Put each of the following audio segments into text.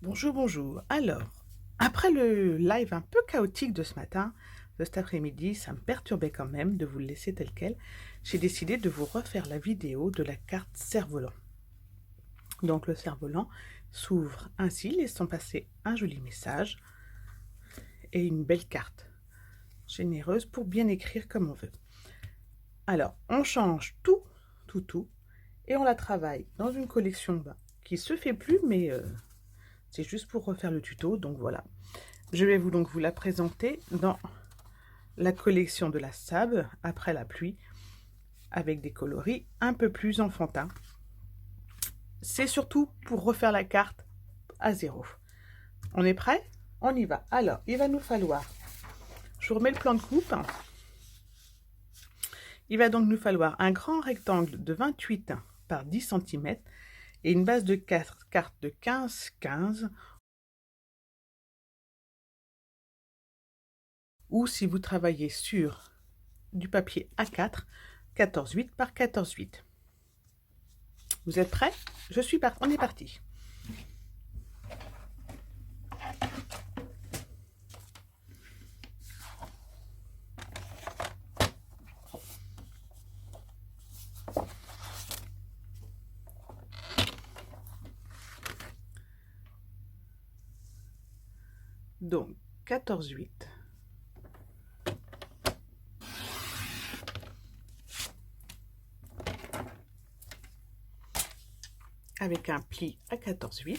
Bonjour, bonjour. Alors, après le live un peu chaotique de ce matin, de cet après-midi, ça me perturbait quand même de vous le laisser tel quel. J'ai décidé de vous refaire la vidéo de la carte cerf-volant. Donc le cerf-volant s'ouvre ainsi, laissant passer un joli message et une belle carte généreuse pour bien écrire comme on veut. Alors, on change tout, et on la travaille dans une collection qui se fait plus, mais c'est juste pour refaire le tuto, donc voilà. Je vais vous la présenter dans la collection de la sable après la pluie avec des coloris un peu plus enfantins. C'est surtout pour refaire la carte à zéro. On est prêt? On y va. Alors, il va nous falloir, je vous remets le plan de coupe. Il va donc nous falloir un grand rectangle de 28 par 10 cm et une base de cartes de 15-15, ou si vous travaillez sur du papier A4, 14,8 par 14,8. Vous êtes prêts? On est parti. Donc 14,8 avec un pli à 14,8.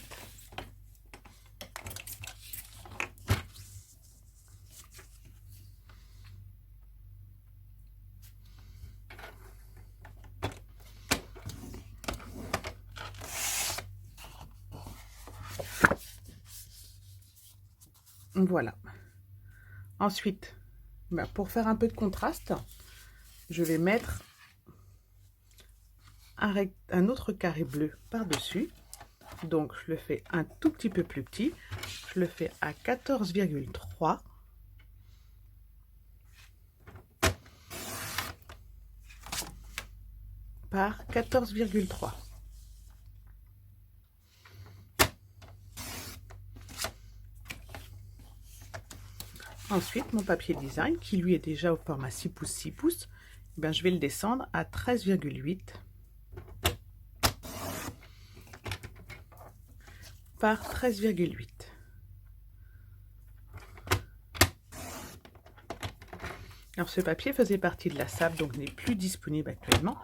Voilà. Ensuite, pour faire un peu de contraste, je vais mettre un autre carré bleu par-dessus. Donc, je le fais un tout petit peu plus petit. Je le fais à 14,3. Par 14,3. Ensuite, mon papier design, qui lui est déjà au format 6 pouces 6 pouces, je vais le descendre à 13,8 par 13,8. Alors ce papier faisait partie de la sable, donc n'est plus disponible actuellement.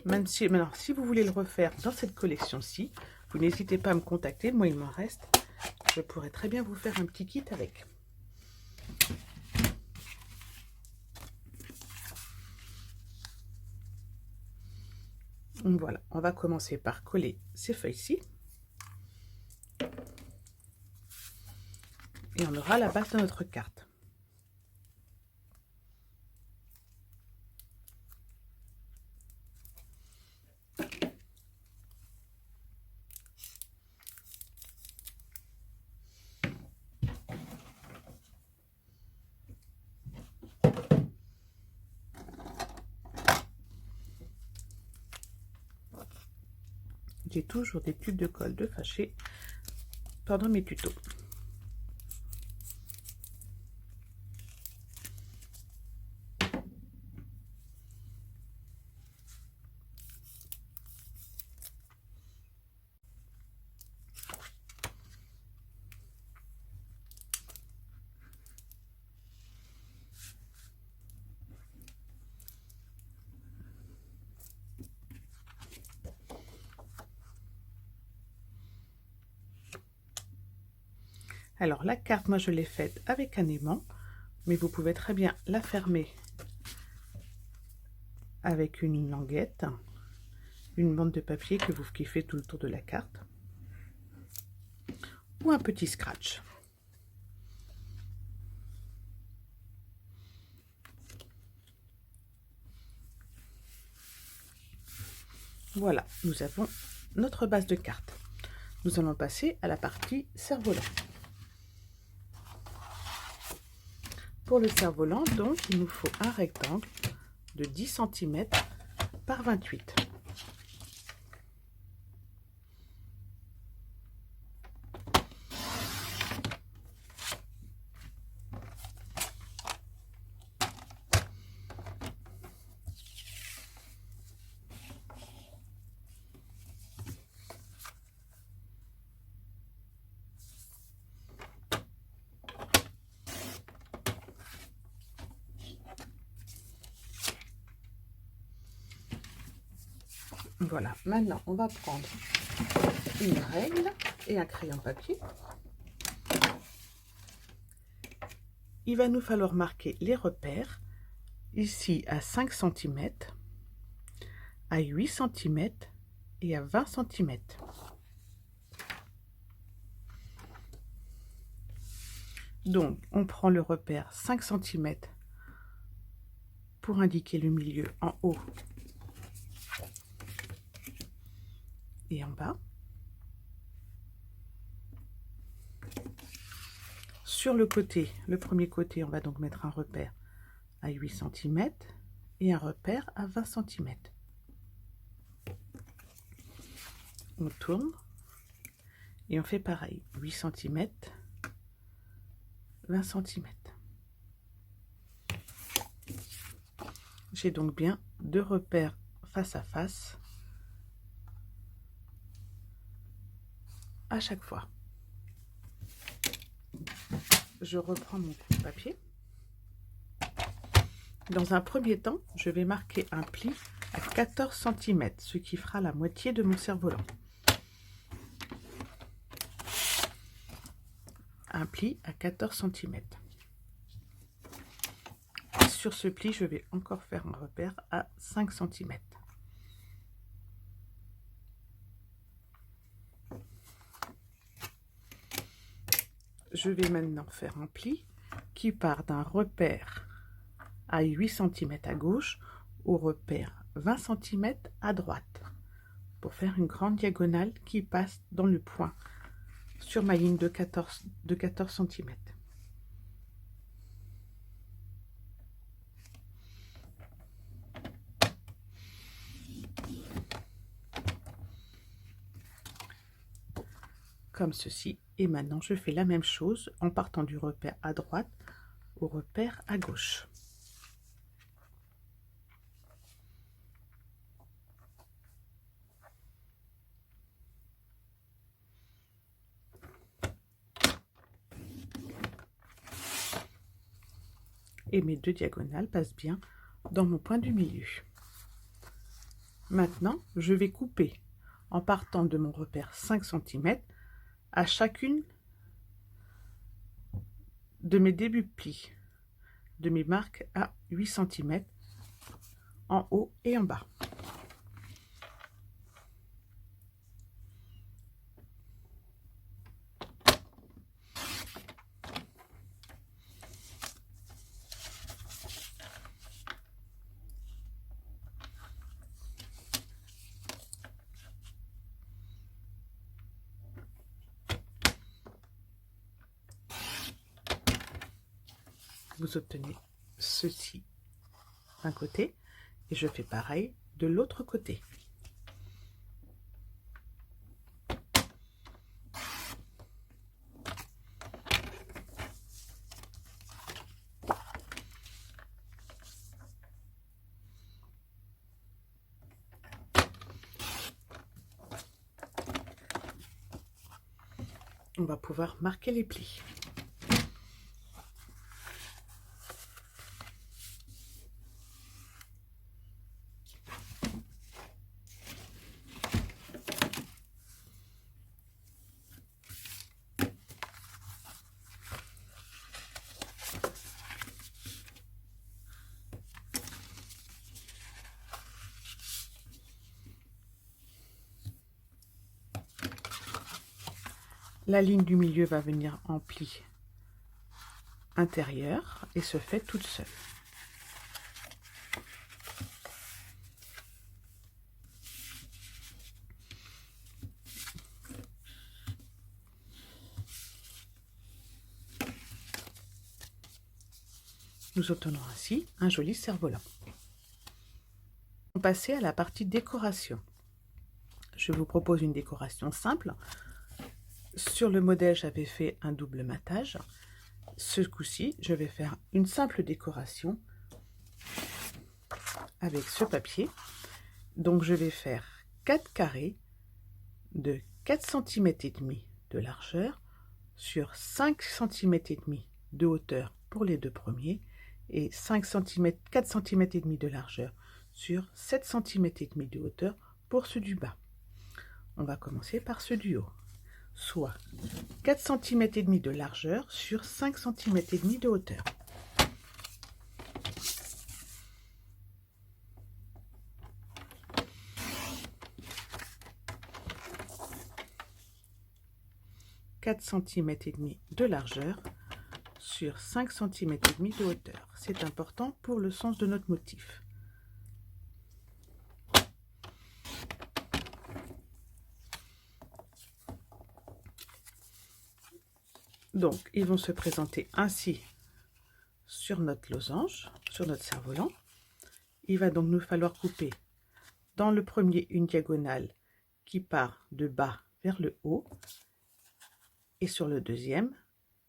Alors, si vous voulez le refaire dans cette collection-ci, vous n'hésitez pas à me contacter. Moi, il m'en reste. Je pourrais très bien vous faire un petit kit avec. Donc voilà, on va commencer par coller ces feuilles-ci. Et on aura la base de notre carte. J'ai toujours des tubes de colle de fâché pendant mes tutos. Alors la carte, moi je l'ai faite avec un aimant, mais vous pouvez très bien la fermer avec une languette, une bande de papier qui fait tout le tour de la carte, ou un petit scratch. Voilà, nous avons notre base de carte. Nous allons passer à la partie cerf-volant. Pour le cerf-volant, donc, il nous faut un rectangle de 10 cm par 28. Voilà, maintenant on va prendre une règle et un crayon papier. Il va nous falloir marquer les repères, ici à 5 cm, à 8 cm et à 20 cm. Donc, on prend le repère 5 cm pour indiquer le milieu en haut et en bas. Sur le côté, le premier côté, on va donc mettre un repère à 8 cm et un repère à 20 cm. On tourne et on fait pareil, 8 cm, 20 cm. J'ai donc bien deux repères face à face à chaque fois. Je reprends mon papier. Dans un premier temps, je vais marquer un pli à 14 cm, ce qui fera la moitié de mon cerf-volant. Un pli à 14 cm. Sur ce pli, je vais encore faire un repère à 5 cm. Je vais maintenant faire un pli qui part d'un repère à 8 cm à gauche au repère 20 cm à droite pour faire une grande diagonale qui passe dans le point sur ma ligne de 14 cm. Comme ceci, et maintenant je fais la même chose en partant du repère à droite au repère à gauche. Et mes deux diagonales passent bien dans mon point du milieu. Maintenant, je vais couper en partant de mon repère 5 cm à chacune de mes débuts de plis, de mes marques à 8 cm en haut et en bas. Vous obtenez ceci d'un côté et je fais pareil de l'autre côté. On va pouvoir marquer les plis. La ligne du milieu va venir en pli intérieur et se fait toute seule. Nous obtenons ainsi un joli cerf-volant. On va passer à la partie décoration. Je vous propose une décoration simple. Sur le modèle, j'avais fait un double matage. Ce coup-ci, je vais faire une simple décoration avec ce papier. Donc, je vais faire 4 carrés de 4 cm et demi de largeur sur 5 cm et demi de hauteur pour les deux premiers et 4 cm et demi de largeur sur 7 cm et demi de hauteur pour ceux du bas. On va commencer par ceux du haut, soit 4,5 cm de largeur sur 5,5 cm de hauteur. « 4,5 cm de largeur sur 5,5 cm de hauteur. C'est important pour le sens de notre motif. Donc, ils vont se présenter ainsi sur notre losange, sur notre cerf-volant. Il va donc nous falloir couper dans le premier une diagonale qui part de bas vers le haut et sur le deuxième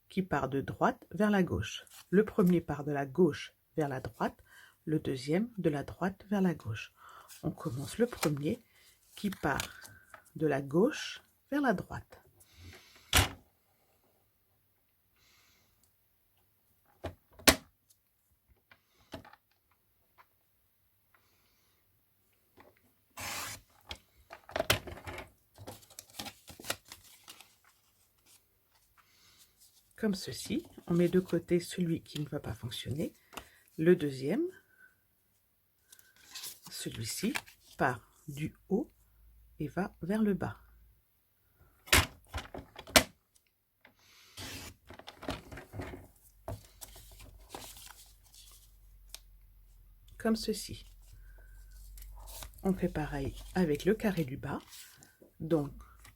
qui part de droite vers la gauche. Le premier part de la gauche vers la droite, le deuxième de la droite vers la gauche. On commence le premier qui part de la gauche vers la droite. Comme ceci, on met de côté celui qui ne va pas fonctionner. Le deuxième, celui-ci, part du haut et va vers le bas. Comme ceci. On fait pareil avec le carré du bas. Donc,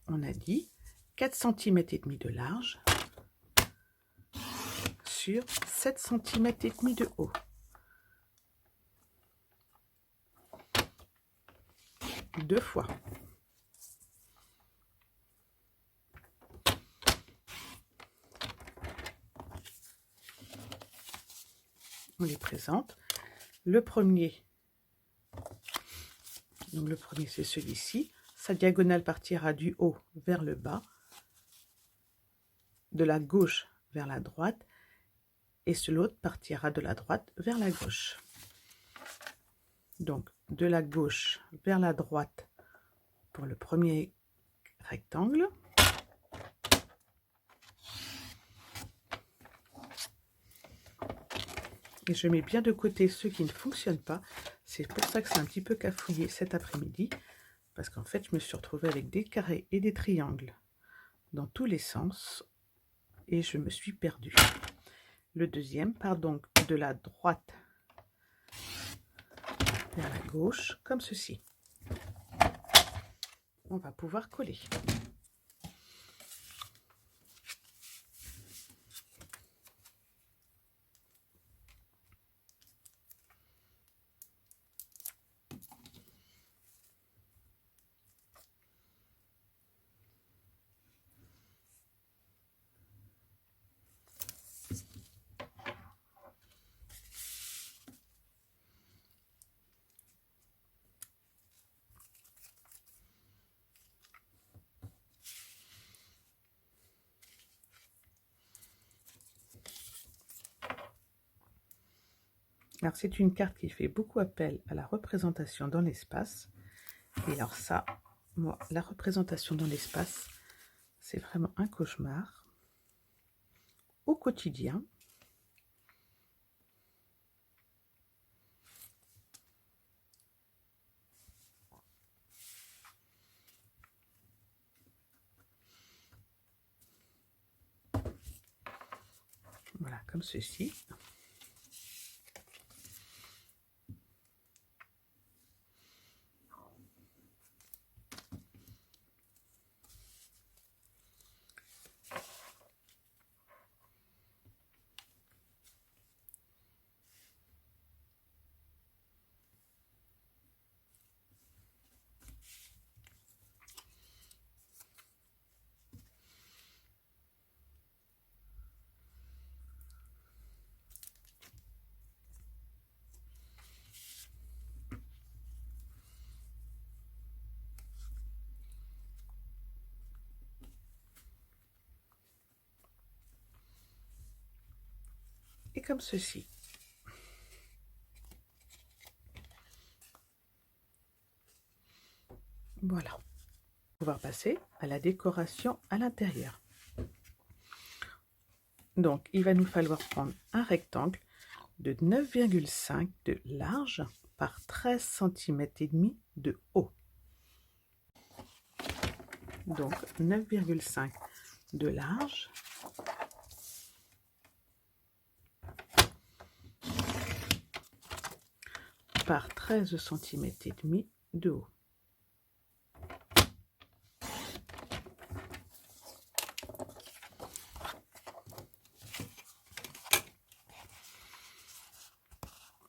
on a dit 4,5 cm de large sur 7,5 cm de haut. Deux fois. On les présente. Le premier, donc le premier c'est celui-ci. Sa diagonale partira du haut vers le bas, de la gauche vers la droite, et l'autre partira de la droite vers la gauche. Donc de la gauche vers la droite pour le premier rectangle. Et je mets bien de côté ceux qui ne fonctionnent pas. C'est pour ça que c'est un petit peu cafouillé cet après-midi. Parce qu'en fait, je me suis retrouvée avec des carrés et des triangles dans tous les sens. Et je me suis perdue. Le deuxième part donc de la droite vers la gauche, comme ceci. On va pouvoir coller. Alors, c'est une carte qui fait beaucoup appel à la représentation dans l'espace. Et alors ça, moi, la représentation dans l'espace, c'est vraiment un cauchemar au quotidien. Voilà, comme ceci. Et comme ceci. pouvoir passer à la décoration à l'intérieur. Donc, il va nous falloir prendre un rectangle de 9,5 de large par 13 cm et demi de haut. Donc 9,5 de large par 13 cm et demi de haut.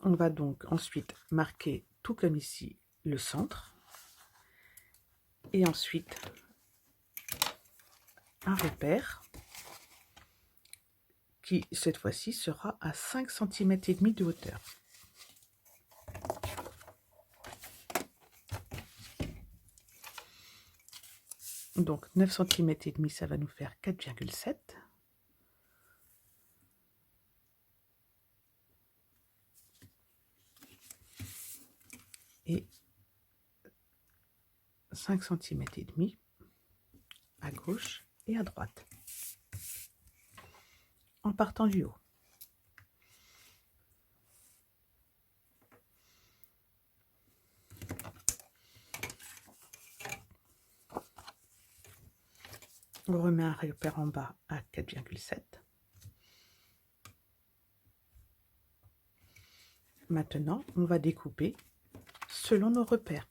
On va donc ensuite marquer, tout comme ici, le centre. Et ensuite, un repère qui, cette fois-ci, sera à 5 cm et demi de hauteur. Donc 9 cm et demi, ça va nous faire 4,7. Et 5 cm et demi à gauche et à droite, en partant du haut. On remet un repère en bas à 4,7. Maintenant, on va découper selon nos repères,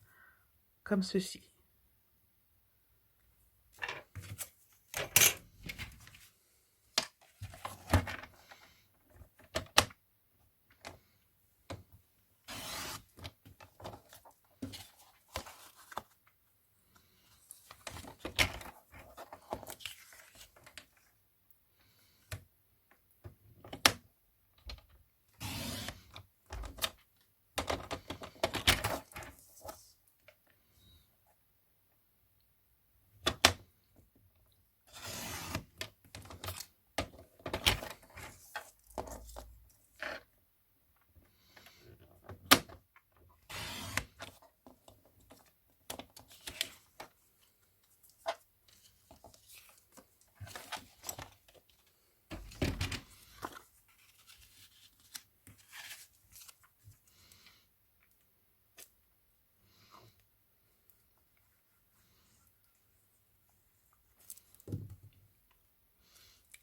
comme ceci.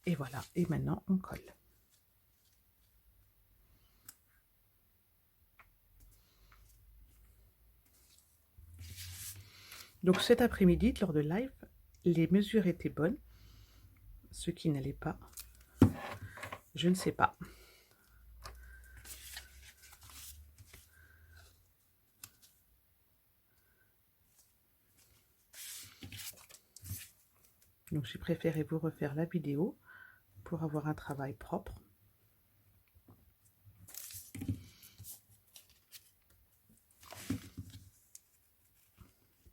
Et voilà, et maintenant on colle. Donc cet après-midi, lors de live, les mesures étaient bonnes. Ce qui n'allait pas, je ne sais pas. Donc j'ai préféré vous refaire la vidéo pour avoir un travail propre.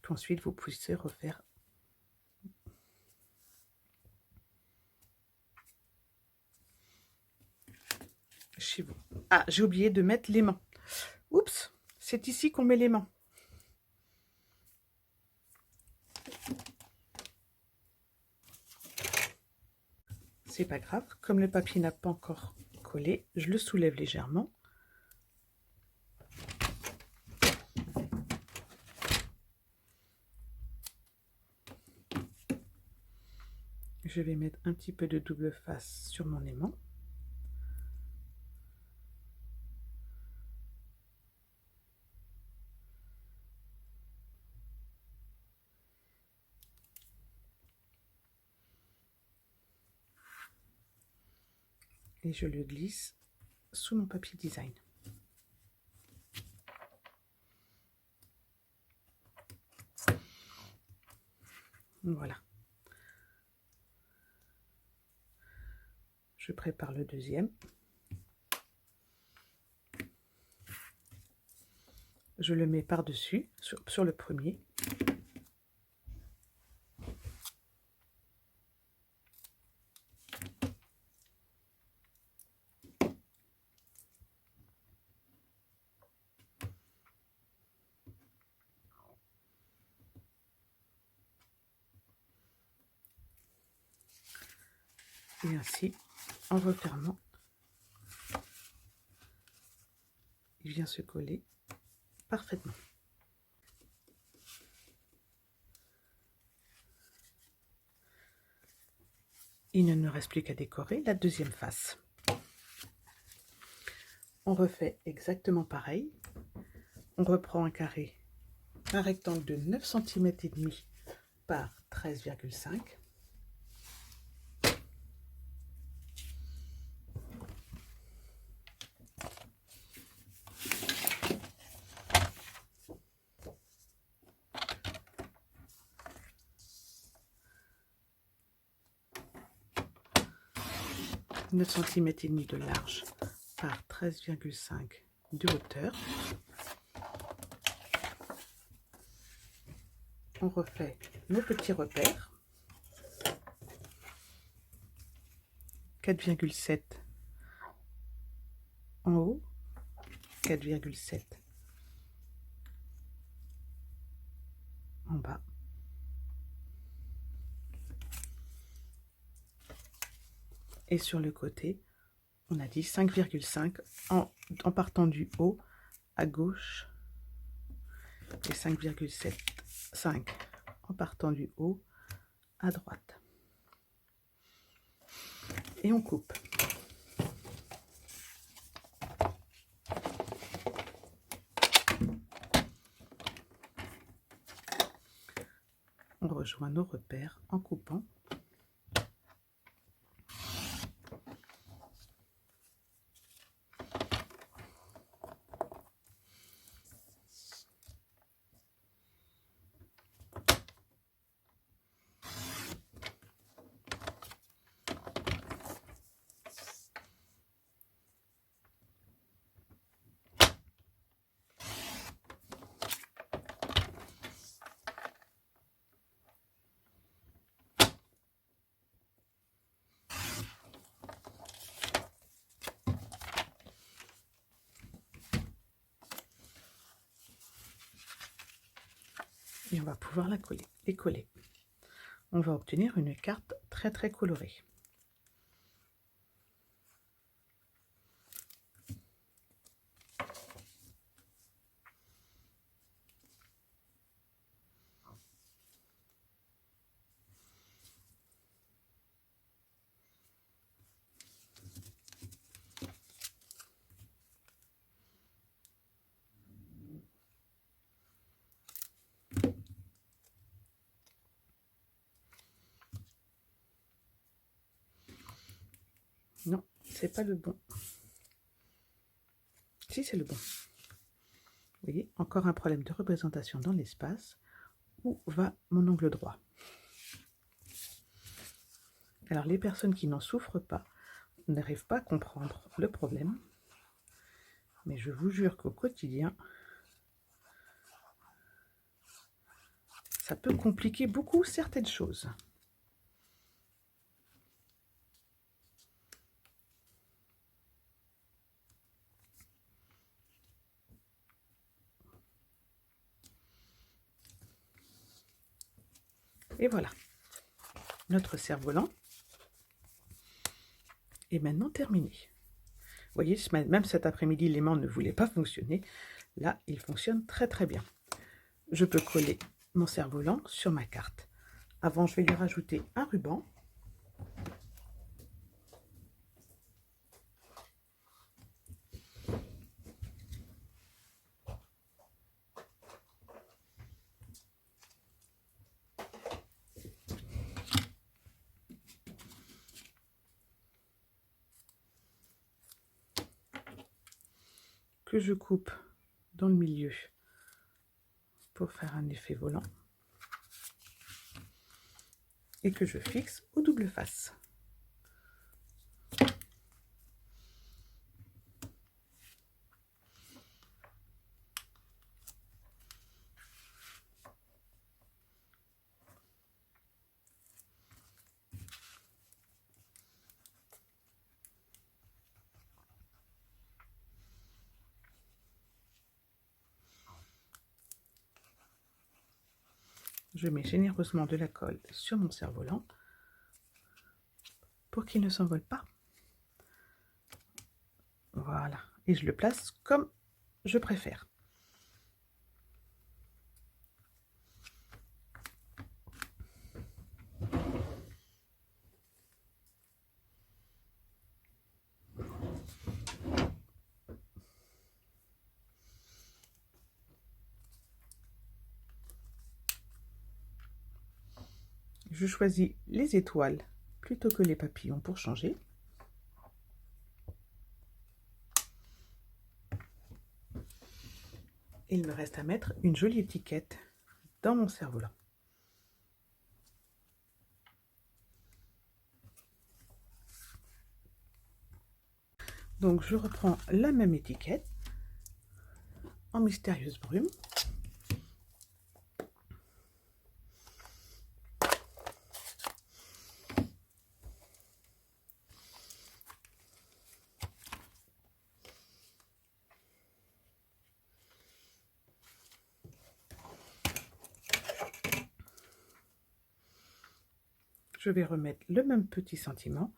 Puis ensuite, vous puissiez refaire chez vous. Ah, j'ai oublié de mettre l'aimant. Oups, c'est ici qu'on met l'aimant. C'est pas grave, comme le papier n'a pas encore collé, je le soulève légèrement. Je vais mettre un petit peu de double face sur mon aimant. Et je le glisse sous mon papier design. Voilà. Je prépare le deuxième. Je le mets par-dessus, sur le premier. Et ainsi, en refermant, il vient se coller parfaitement. Il ne nous reste plus qu'à décorer la deuxième face. On refait exactement pareil. On reprend un rectangle de 9 cm et demi par 13,5. « 9 cm et demi de large par 13,5 de hauteur. On refait nos petits repères. 4,7 en haut, 4,7 en bas. Et sur le côté, on a dit 5,5 en partant du haut à gauche et 5,75 en partant du haut à droite. Et on coupe. On rejoint nos repères en coupant. Et on va pouvoir les coller. On va obtenir une carte très colorée. Non, c'est pas le bon. Si, c'est le bon. Vous voyez, encore un problème de représentation dans l'espace. Où va mon angle droit? Alors, les personnes qui n'en souffrent pas n'arrivent pas à comprendre le problème. Mais je vous jure qu'au quotidien, ça peut compliquer beaucoup certaines choses. Et voilà, notre cerf-volant est maintenant terminé. Vous voyez, même cet après-midi, l'aimant ne voulait pas fonctionner. Là, il fonctionne très bien. Je peux coller mon cerf-volant sur ma carte. Avant, je vais lui rajouter un ruban. Que je coupe dans le milieu pour faire un effet volant et que je fixe au double face. Je mets généreusement de la colle sur mon cerf-volant pour qu'il ne s'envole pas. Voilà, et je le place comme je préfère. Je choisis les étoiles plutôt que les papillons pour changer. Il me reste à mettre une jolie étiquette dans mon cerf-volant. Donc je reprends la même étiquette en mystérieuse brume. Je vais remettre le même petit sentiment.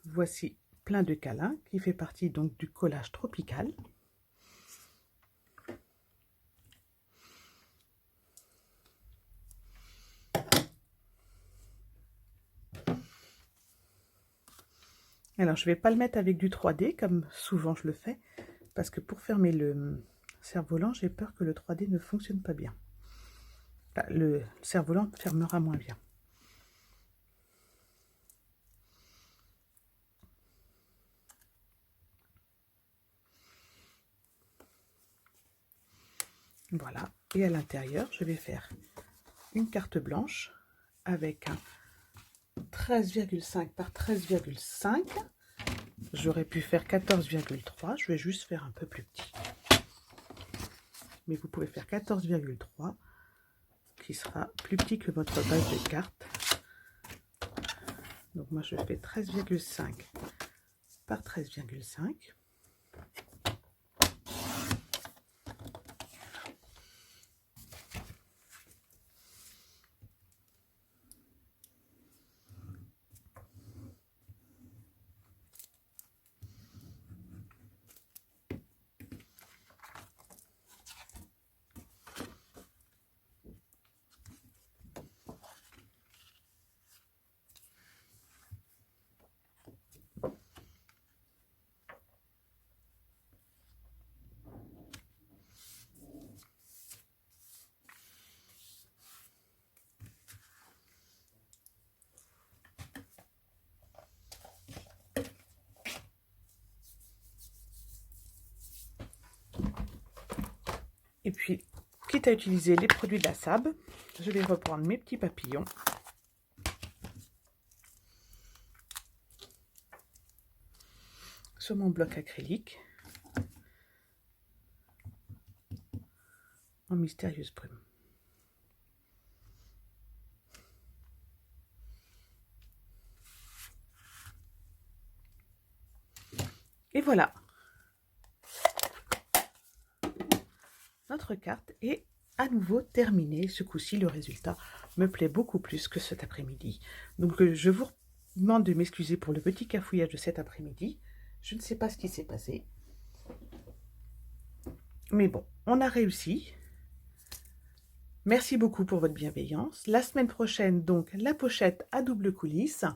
Voici Plein de câlins qui fait partie donc du collage tropical. Alors je ne vais pas le mettre avec du 3D comme souvent je le fais, parce que pour fermer le cerf-volant, j'ai peur que le 3D ne fonctionne pas bien. Enfin, le cerf-volant fermera moins bien. Voilà, et à l'intérieur, je vais faire une carte blanche avec un 13,5 par 13,5. J'aurais pu faire 14,3, je vais juste faire un peu plus petit. Mais vous pouvez faire 14,3, qui sera plus petit que votre base de carte. Donc moi je fais 13,5 par 13,5. Et puis, quitte à utiliser les produits de la SAB, je vais reprendre mes petits papillons. Sur mon bloc acrylique. En mystérieuse brume. Et voilà. Notre carte est à nouveau terminée. Ce coup-ci, le résultat me plaît beaucoup plus que cet après-midi. Donc, je vous demande de m'excuser pour le petit cafouillage de cet après-midi. Je ne sais pas ce qui s'est passé. Mais bon, on a réussi. Merci beaucoup pour votre bienveillance. La semaine prochaine, donc, la pochette à double coulisse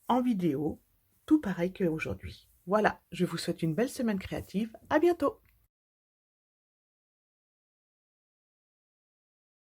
en vidéo, tout pareil qu'aujourd'hui. Voilà, je vous souhaite une belle semaine créative. À bientôt!